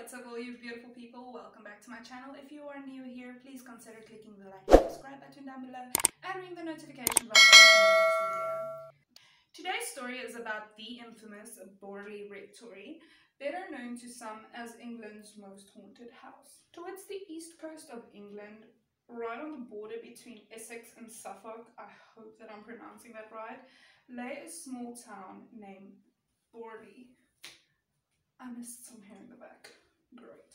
what's up all you beautiful people, welcome back to my channel. If you are new here, please consider clicking the like and subscribe button down below and ring the notification bell for the next video. Today's story is about the infamous Borley Rectory, better known to some as England's most haunted house. Towards the east coast of England, right on the border between Essex and Suffolk, I hope that I'm pronouncing that right, lay a small town named Borley. I missed some hair in the back. Great.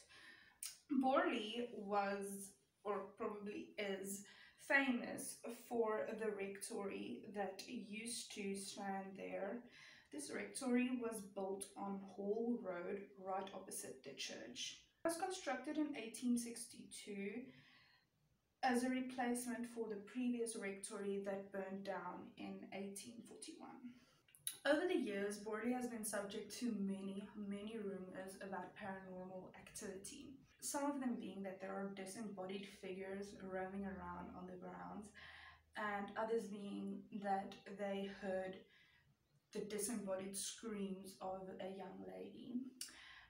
Borley was, or probably is, famous for the rectory that used to stand there. This rectory was built on Hall Road, right opposite the church. It was constructed in 1862 as a replacement for the previous rectory that burned down in 1841. Over the years, Borley has been subject to many rumors about paranormal activity. Some of them being that there are disembodied figures roaming around on the grounds, and others being that they heard the disembodied screams of a young lady.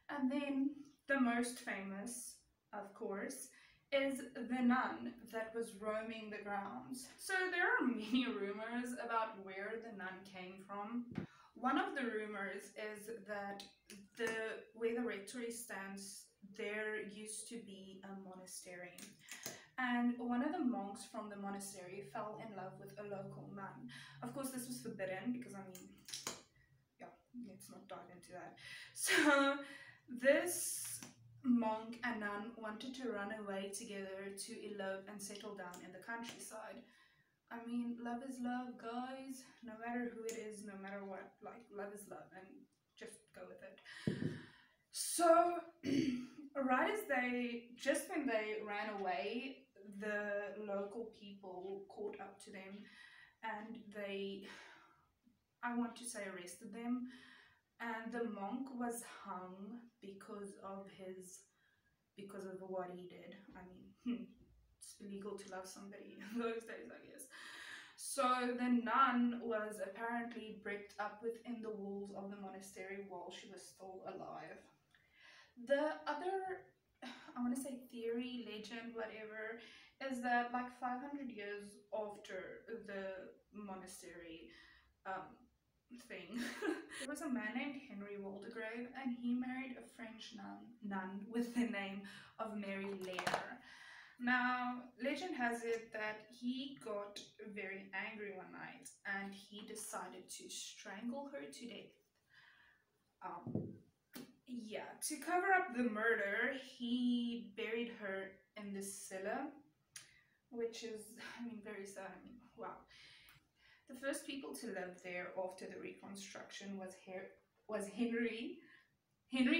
And then the most famous, of course, is the nun that was roaming the grounds. So there are many rumors about where the nun came from. One of the rumors is that where the rectory stands, there used to be a monastery. And one of the monks from the monastery fell in love with a local nun. Of course, this was forbidden because, I mean, yeah, let's not dive into that. So this monk and nun wanted to run away together to elope and settle down in the countryside. I mean, love is love, guys. No matter who it is, no matter what, like, love is love, and just go with it. So, just when they ran away, the local people caught up to them, and I want to say, arrested them. And the monk was hung because of what he did. I mean, it's illegal to love somebody in those days, I guess. So the nun was apparently bricked up within the walls of the monastery while she was still alive. The other, I want to say theory, legend, whatever, is that like 500 years after the monastery thing, there was a man named Henry Waldegrave, and he married a French nun with the name of Mary Lair. Now, legend has it that he got very angry one night and he decided to strangle her to death. To cover up the murder, he buried her in the cellar, which is, I mean, very sad. I mean, wow. The first people to live there after the reconstruction was Henry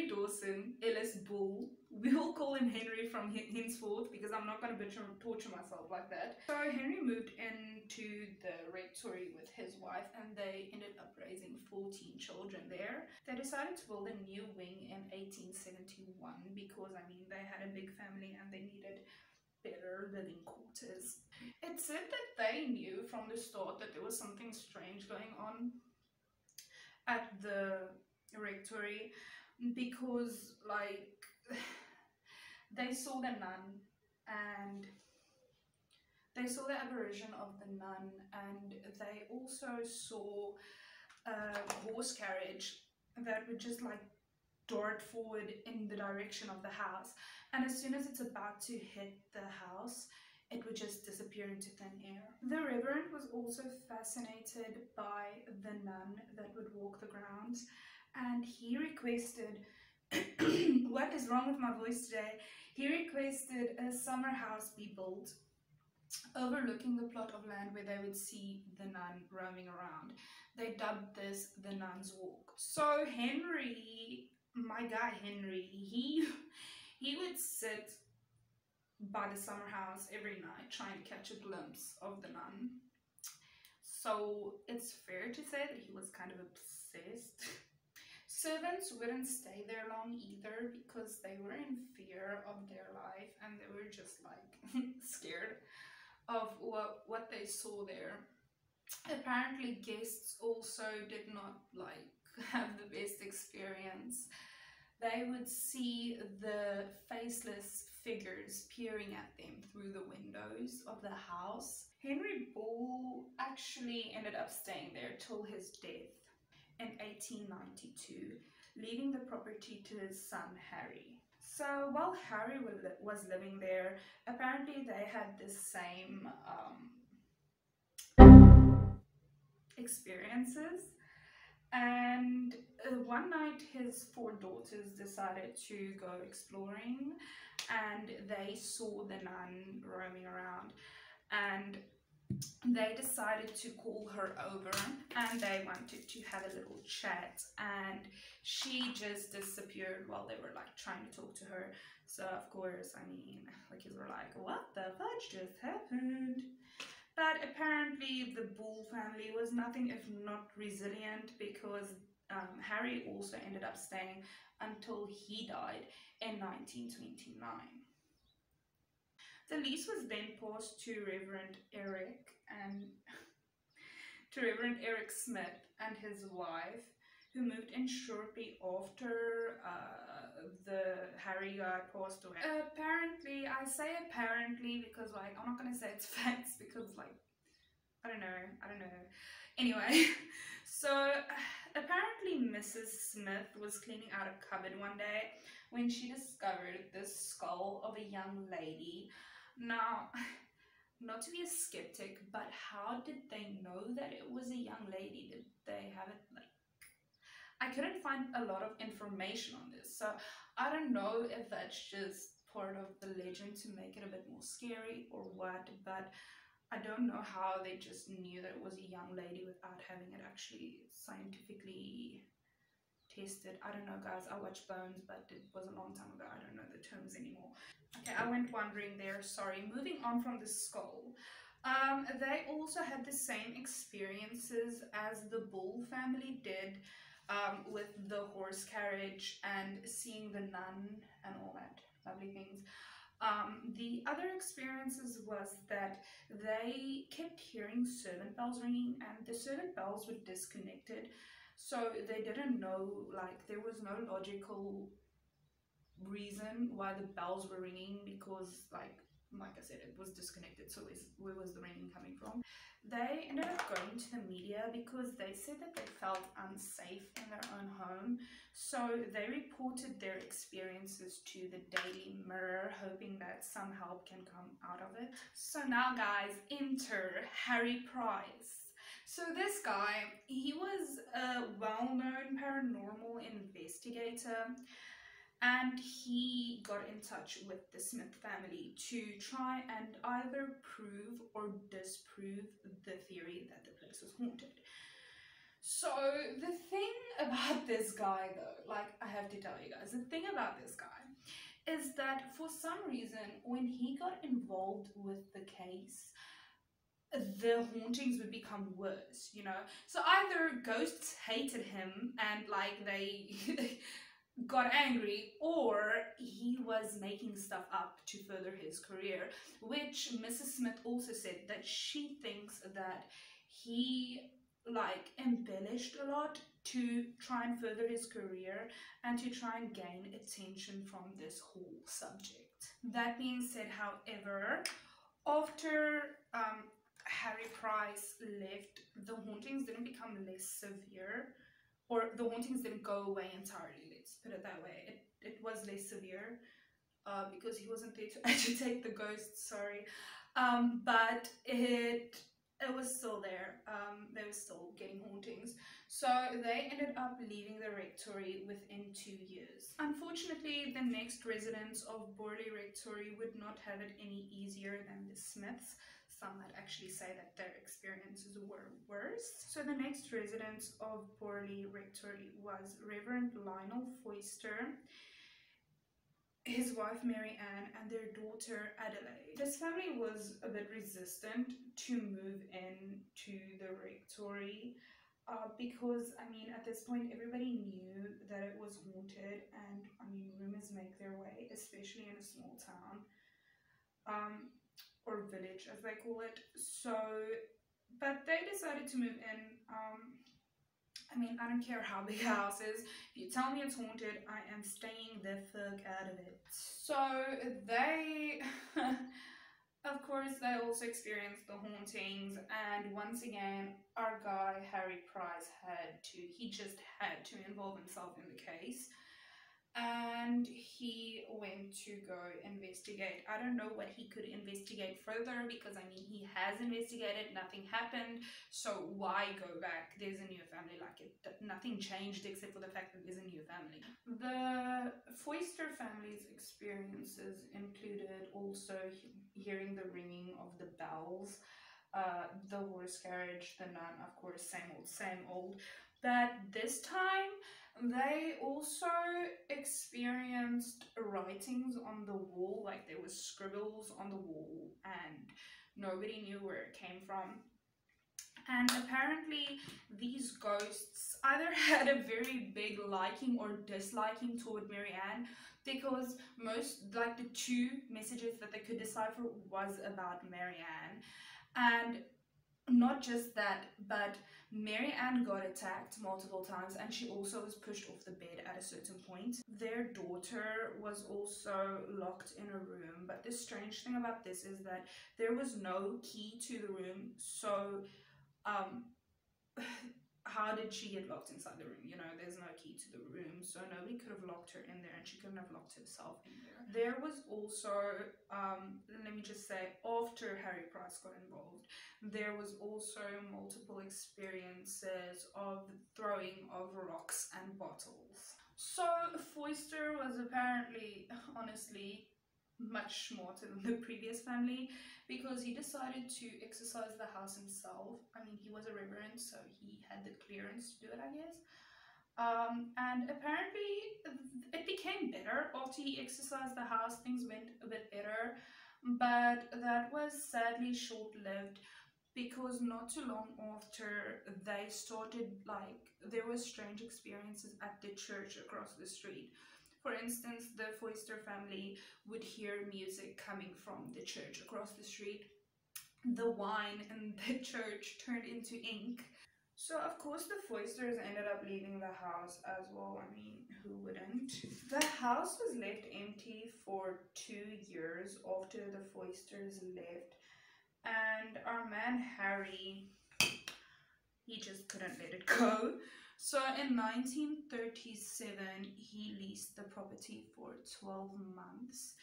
Dawson Ellis Bull. We will call him Henry from henceforth because I'm not going to torture myself like that. So Henry moved into the rectory with his wife, and they ended up raising 14 children there. They decided to build a new wing in 1871 because, I mean, they had a big family and they needed better living quarters. It said that they knew from the start that there was something strange going on at the rectory, because like they saw the nun, and they saw the apparition of the nun, and they also saw a horse carriage that would just like dart forward in the direction of the house, and as soon as it's about to hit the house, it would just disappear into thin air. The Reverend was also fascinated by the nun that would walk the grounds, and he requested what is wrong with my voice today? He requested a summer house be built overlooking the plot of land where they would see the nun roaming around. They dubbed this the Nun's Walk. So Henry, my guy Henry, he would sit by the summer house every night trying to catch a glimpse of the nun. So it's fair to say that he was kind of obsessed. Servants wouldn't stay there long either because they were in fear of their life, and they were just like scared of what they saw there. Apparently guests also did not like have the best experience. they would see the faceless figures peering at them through the windows of the house. Henry Bull actually ended up staying there till his death in 1892, leaving the property to his son Harry. So while Harry was living there, apparently they had the same experiences. And one night his 4 daughters decided to go exploring, and they saw the nun roaming around, and they decided to call her over, and they wanted to have a little chat, and she just disappeared while they were like trying to talk to her. So of course, I mean, the kids were like, what the fudge just happened? But apparently the Bull family was nothing if not resilient, because Harry also ended up staying until he died in 1929. The lease was then passed to Reverend Eric Smith and his wife, who moved in shortly after the Harry guy passed away. Apparently, I say apparently because like I'm not gonna say it's facts, because like I don't know. Anyway, so apparently Mrs. Smith was cleaning out a cupboard one day when she discovered the skull of a young lady. Now, not to be a skeptic, but how did they know that it was a young lady? Did they have it like... I couldn't find a lot of information on this, so I don't know if that's just part of the legend to make it a bit more scary or what, but I don't know how they just knew that it was a young lady without having it actually scientifically tested. I don't know, guys. I watch Bones, but it was a long time ago. I don't know the terms anymore. Okay, I went wandering there. Sorry. Moving on from the skull. They also had the same experiences as the Bull family did, with the horse carriage and seeing the nun and all that lovely things. The other experiences was that they kept hearing servant bells ringing, and the servant bells were disconnected, so they didn't know, like there was no logical reason why the bells were ringing, because like I said, it was disconnected. So where was the ringing coming from? They ended up going to the media because they said that they felt unsafe in their own home. So they reported their experiences to the Daily Mirror, hoping that some help can come out of it. So now guys, enter Harry Price. So this guy, he was a well-known paranormal investigator, and he got in touch with the Smith family to try and either prove or disprove the theory that the place was haunted. So the thing about this guy though, like I have to tell you guys, the thing about this guy is that for some reason when he got involved with the case, the hauntings would become worse, you know? So either ghosts hated him and like they got angry, or he was making stuff up to further his career, which Mrs. Smith also said that she thinks that he like embellished a lot to try and further his career and to try and gain attention from this whole subject. That being said, however, after Harry Price left, the hauntings didn't become less severe, or the hauntings didn't go away entirely, let's put it that way. It was less severe because he wasn't there to agitate the ghosts, sorry. But it was still there. They were still getting hauntings. So they ended up leaving the rectory within 2 years. Unfortunately, the next residents of Borley Rectory would not have it any easier than the Smiths. Some might actually say that their experiences were worse. So the next residents of Borley Rectory was Reverend Lionel Foister, his wife Mary Ann, and their daughter Adelaide. This family was a bit resistant to move in to the rectory because, I mean, at this point everybody knew that it was haunted, and I mean, rumors make their way, especially in a small town. Or village as they call it. So, but they decided to move in. I mean, I don't care how big a house is. If you tell me it's haunted, I am staying the fuck out of it. So they, of course, they also experienced the hauntings, and once again, our guy Harry Price he just had to involve himself in the case. And he went to go investigate. I don't know what he could investigate further, because I mean, he has investigated, nothing happened, so why go back? There's a new family. Like, nothing changed except for the fact that there's a new family. The Foister family's experiences included also hearing the ringing of the bells, the horse carriage, the nun, of course, same old. But this time they also experienced writings on the wall, like there was scribbles on the wall, and nobody knew where it came from. And apparently these ghosts either had a very big liking or disliking toward Marianne, because like the two messages that they could decipher was about Marianne. And not just that, but Marianne got attacked multiple times, and she also was pushed off the bed at a certain point. Their daughter was also locked in a room, but the strange thing about this is that there was no key to the room, so how did she get locked inside the room? You know, there's no key to the room, so nobody could have locked her in there, and she couldn't have locked herself in there. There was also, let me just say, after Harry Price got involved, there was also multiple experiences of throwing of rocks and bottles. So Foister was apparently, honestly, much smarter than the previous family, because he decided to exercise the house himself. I mean, he was a reverend, so he had the clearance to do it, I guess. And apparently it became better after he exercised the house. Things went a bit better, but that was sadly short-lived, because not too long after, they started, like, there were strange experiences at the church across the street. For instance, the Foister family would hear music coming from the church across the street. The wine in the church turned into ink. So of course the Foisters ended up leaving the house as well. I mean, who wouldn't? The house was left empty for 2 years after the Foisters left, and our man Harry, he just couldn't let it go. So in 1937, he leased the property for 12 months.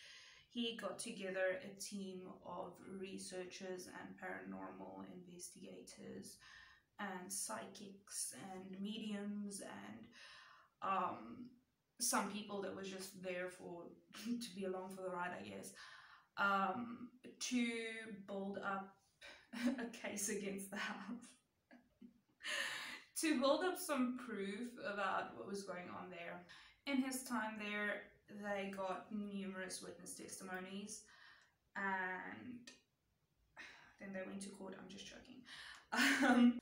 He got together a team of researchers and paranormal investigators and psychics and mediums and some people that was just there to be along for the ride, I guess, to build up a case against the house. To build up some proof about what was going on there. In his time there, they got numerous witness testimonies, and then they went to court. I'm just joking.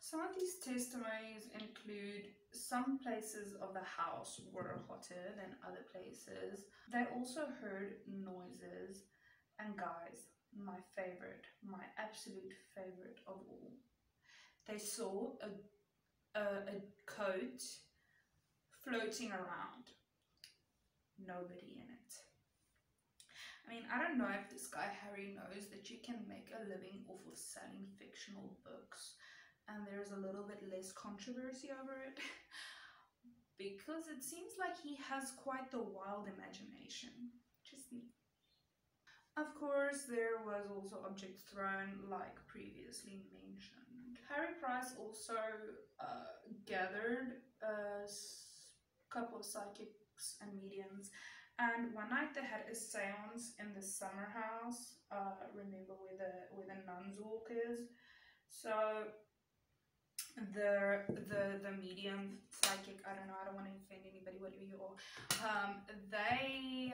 Some of these testimonies include some places of the house were hotter than other places. They also heard noises, and guys, my favorite, my absolute favorite of all, they saw a coat floating around. Nobody in it. I mean, I don't know if this guy Harry knows that you can make a living off of selling fictional books, and there's a little bit less controversy over it, because it seems like he has quite the wild imagination. Just me. Of course, there was also objects thrown, like previously mentioned. Harry Price also gathered a couple of psychics and mediums, and one night they had a seance in the summer house, remember where the nuns walk is. So the medium, psychic, I don't know, I don't want to offend anybody, whatever you are, they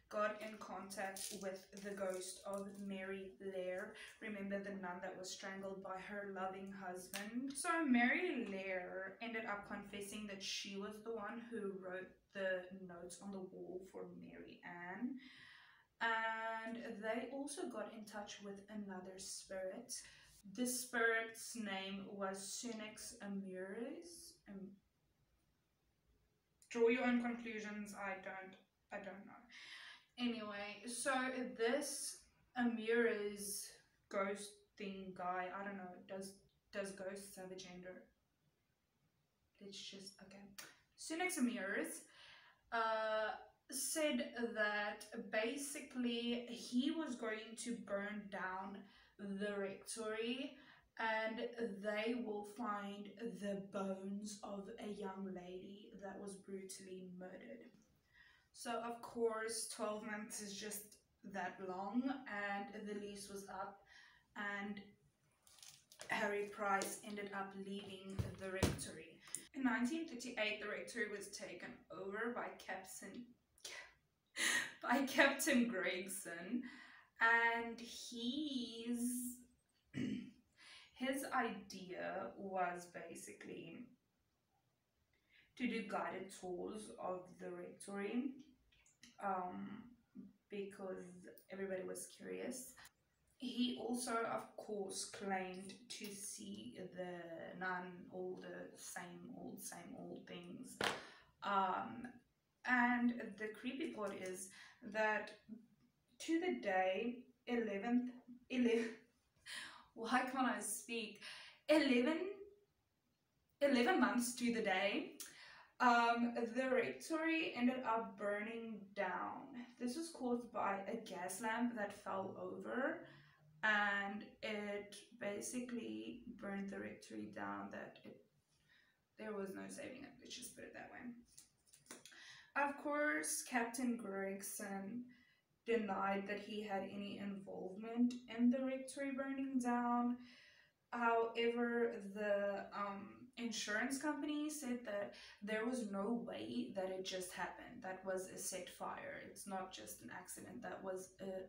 got in contact with the ghost of Mary Lair. Remember the nun that was strangled by her loving husband? So Mary Lair ended up confessing that she was the one who wrote the notes on the wall for Mary Ann. And they also got in touch with another spirit. The spirit's name was Sunix Amures. Draw your own conclusions. I don't know. Anyway, so this Amira's ghost thing guy, I don't know, does ghosts have a gender? Let's just, okay. Sunex Amira's said that basically he was going to burn down the rectory and they will find the bones of a young lady that was brutally murdered. So of course 12 months is just that long and the lease was up and Harry Price ended up leaving the rectory. In 1938 the rectory was taken over by Captain Gregson, and his idea was basically to do guided tours of the rectory because everybody was curious. He also, of course, claimed to see the nun, all the same old things. And the creepy part is that to the day 11, why can't I speak? 11 months to the day, the rectory ended up burning down. This was caused by a gas lamp that fell over and it basically burned the rectory down there was no saving it, let's just put it that way. Of course, Captain Gregson denied that he had any involvement in the rectory burning down. However, the insurance company said that there was no way that it just happened. That was a set fire. It's not just an accident. That was a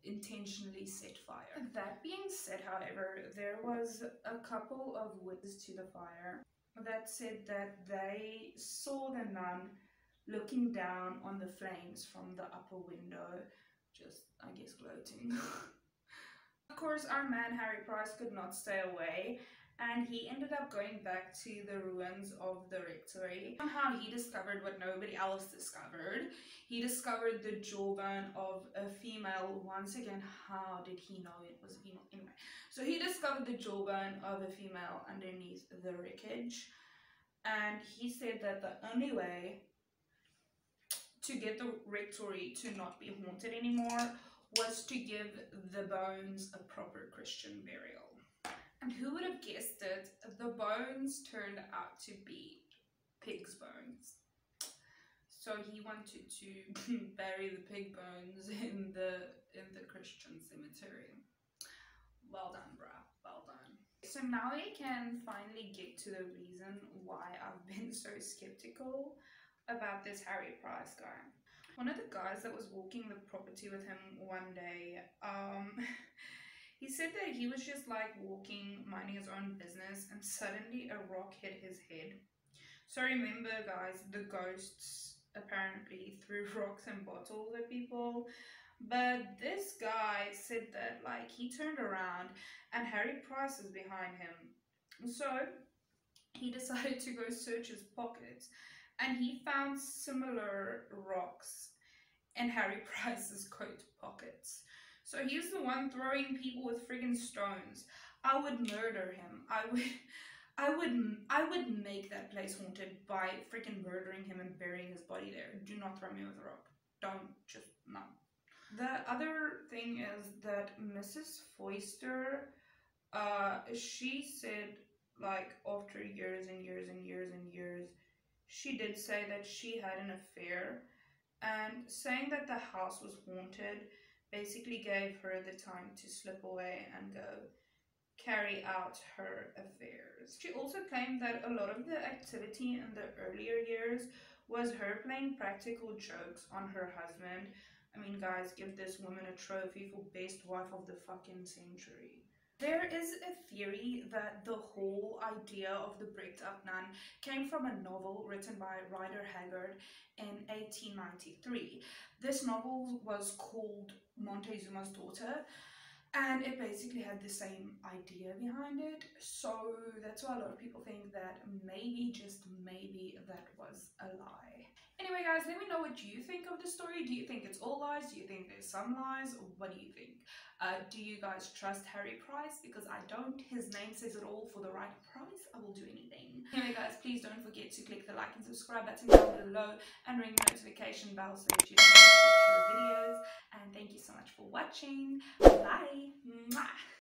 intentionally set fire. That being said, however, there was a couple of witnesses to the fire that said that they saw the nun looking down on the flames from the upper window, just, I guess, gloating. Of course, our man Harry Price could not stay away and he ended up going back to the ruins of the rectory. Somehow he discovered what nobody else discovered. He discovered the jawbone of a female. Once again, how did he know it was a female? Anyway, so he discovered the jawbone of a female underneath the wreckage, and he said that the only way to get the rectory to not be haunted anymore was to give the bones a proper Christian burial. And who would have guessed it? The bones turned out to be pig's bones. So he wanted to bury the pig bones in the Christian cemetery. Well done, bruh. Well done. So now we can finally get to the reason why I've been so skeptical about this Harry Price guy. One of the guys that was walking the property with him one day, he said that he was just like walking, minding his own business, and suddenly a rock hit his head. So remember, guys, the ghosts apparently threw rocks and bottles at people. But this guy said that like he turned around and Harry Price is behind him. So he decided to go search his pockets and he found similar rocks in Harry Price's coat pockets. So he's the one throwing people with friggin' stones. I would murder him. I would make that place haunted by freaking murdering him and burying his body there. Do not throw me with a rock. Don't, just, no. The other thing is that Mrs. Foister, she said, like, after years and years and years and years, she did say that she had an affair, and saying that the house was haunted basically gave her the time to slip away and go carry out her affairs. She also claimed that a lot of the activity in the earlier years was her playing practical jokes on her husband. I mean, guys, give this woman a trophy for best wife of the fucking century. There is a theory that the whole idea of the bricked up nun came from a novel written by Rider Haggard in 1893. This novel was called Montezuma's Daughter, and it basically had the same idea behind it. So that's why a lot of people think that maybe, just maybe, that was a lie. Anyway guys, let me know what you think of the story. Do you think it's all lies? Do you think there's some lies? What do you think? Do you guys trust Harry Price? Because I don't. His name says it all. For the right price, I will do anything. Anyway guys, please don't forget to click the like and subscribe button down below and ring the notification bell so that you don't miss future videos. And thank you so much for watching. Bye. Mwah.